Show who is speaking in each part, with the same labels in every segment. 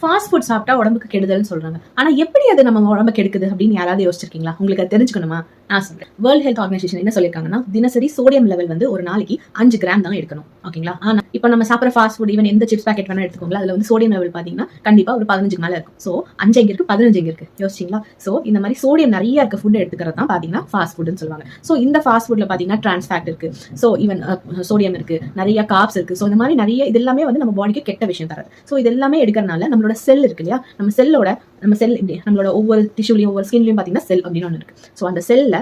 Speaker 1: Fast food சாப்பிட்டா உடம்புக்கு கெடுதல்னு சொல்றாங்க. ஆனா எப்படி அது நம்ம உடம்பு கெடுக்குது அப்படின்னு யாராவது யோசிச்சிருக்கீங்களா? உங்களுக்கு அது தெரிஞ்சுக்கணுமா? நான் சொல்றேன். வேர்ல்ட் ஹெல்த் ஆர்கனைசேஷன் என்ன சொல்லியிருக்காங்கன்னா, தினசரி சோடியம் லெவல் வந்து ஒரு நாளைக்கு 5 கிராம் தான் எடுக்கணும். ஓகேங்களா? ஆனா இப்ப நம்ம சாப்பிட்ற ஃபாஸ்ட் ஃபுட் ஈவன் எந்த சிப்ஸ் பாக்கெட் வேணா எடுத்துக்கோங்களா, அதுல வந்து சோடியம் லெவல் பாத்தீங்கன்னா கண்டிப்பா ஒரு 15 மேல இருக்கும். சோ 5 எங்க இருக்கு, 15 எங்க இருக்கு, யோசிச்சீங்களா? சோ இந்த மாதிரி சோடியம் நிறைய இருக்க ஃபுட் எடுத்துக்கிறது தான் பாத்தீங்கன்னா ஃபாஸ்ட் ஃபுட்னு சொல்லுவாங்க. சோ இந்த ஃபாஸ்ட் ஃபுட்ல பாத்தீங்கன்னா டிரான்ஸ் ஃபேட் இருக்கு, சோ ஈவன் சோடியம் இருக்கு, நிறைய கார்ப்ஸ் இருக்கு. சோ இந்த மாதிரி நிறைய இது எல்லாமே வந்து நம்ம பாடிக்கு கெட்ட விஷயம் தராது. சோ இது எல்லாமே எடுக்கிறனால நம்மளோட செல் இருக்கு இல்லையா, நம்ம செல் நம்மளோட ஒவ்வொரு டிஷ்யூலையும் ஒவ்வொரு ஸ்கின்லையும் பாத்தீங்கன்னா செல் அப்படின்னு ஒன்று இருக்கு. ஸோ அந்த செல்ல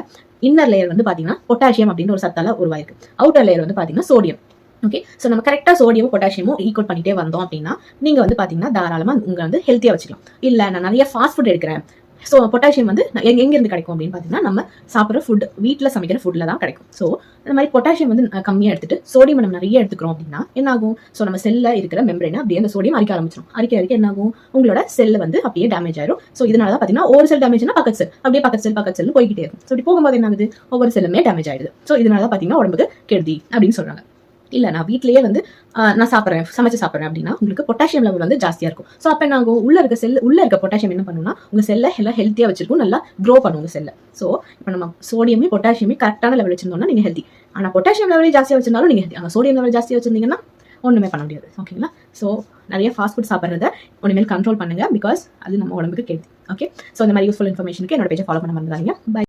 Speaker 1: இன்னர் லேயர் வந்து பாத்தீங்கன்னா பொட்டாசியம் அப்படின்னு ஒரு சத்தால உருவாயிருக்கு. அவுட்டர் லேயர் வந்து பாத்தீங்கன்னா சோடியம். ஓகே, ஸோ நம்ம கரெக்டா சோடியமும் பொட்டாசியமும் ஈக்குவல் பண்ணிட்டே வந்தோம் அப்படின்னா நீங்க வந்து பாத்தீங்கன்னா தாராளமா உங்க வந்து ஹெல்த்தியா வச்சுக்கலாம். இல்ல நான் நிறைய ஃபாஸ்ட் ஃபுட் எடுக்கிறேன், ஸோ பொட்டாசியம் வந்து எங்க இருந்து கிடைக்கும் அப்படின்னு பாத்தீங்கன்னா நம்ம சாப்பிட்ற ஃபுட், வீட்டில் சமைக்கிற ஃபுட்ல தான் கிடைக்கும். ஸோ இந்த மாதிரி பொட்டாசியம் வந்து கம்மியாக எடுத்துட்டு சோடியம் நம்ம நிறைய எடுத்துக்கிறோம் அப்படின்னா என்ன ஆகும்? ஸோ நம்ம செல்ல இருக்கிற மெம்பரேனை அப்படியே அந்த சோடியம் அரிக்க ஆரம்பிச்சிடும். அரிக்க என்ன ஆகும்? உங்களோட செல் வந்து அப்படியே டேமேஜ் ஆயிரும். ஸோ இதனால தான் பார்த்தீங்கன்னா ஒரு செல் டேமேஜ்னா பக்கத்து செல் அப்படியே பக்கத்து செல் போய்கிட்டே இருக்கும். ஸோ இப்படி போகும்போது என்ன ஆகுது? ஒவ்வொரு செல்லுமே டேமேஜ் ஆயிடுது. ஸோ இதனால தான் பார்த்தீங்கன்னா உடம்புக்கு கெடுதி அப்படின்னு சொல்றாங்க. இல்ல நான் வீட்லயே வந்து நான் சமைச்சு சாப்பிட்றேன் அப்படின்னா உங்களுக்கு பொட்டாசியம் லெவல் வந்து ஜாஸ்தியா இருக்கும். ஸோ அப்ப என்ன ஆகும்? உள்ள இருக்க பொட்டாசியம் என்ன பண்ணுன்னா உங்க செல்ல எல்லாம் ஹெல்த்தியா வச்சிருக்கும், நல்லா க்ரோ பண்ணும் உங்க செல்ல. ஸோ இப்போ நம்ம சோடியமே பொட்டாசியமே கரெக்டான லெவல் வச்சிருந்தோம்னா நீங்க ஹெல்த்தி. ஆனா பொட்டாசியம் லெவலே ஜாஸ்தியா வச்சிருந்தாலும் நீங்க ஹெல்த்தி. சோடியம் லெவல் ஜாஸ்தியா வச்சிருந்தீங்கன்னா ஒண்ணுமே பண்ண முடியாது. ஓகேங்களா? ஸோ நிறைய ஃபாஸ்ட் ஃபுட் சாப்பிட்றத ஒன்றுமேல் கண்ட்ரோல் பண்ணுங்க, பிகாஸ் அது நம்ம உடம்புக்கு கெடுதி. ஓகே, ஸோ இந்த மாதிரி யூஸ்ஃபுல் இன்ஃபர்மேஷனுக்கு என்னோட பேஜை ஃபாலோ பண்ண மறந்துடாதீங்க. பை.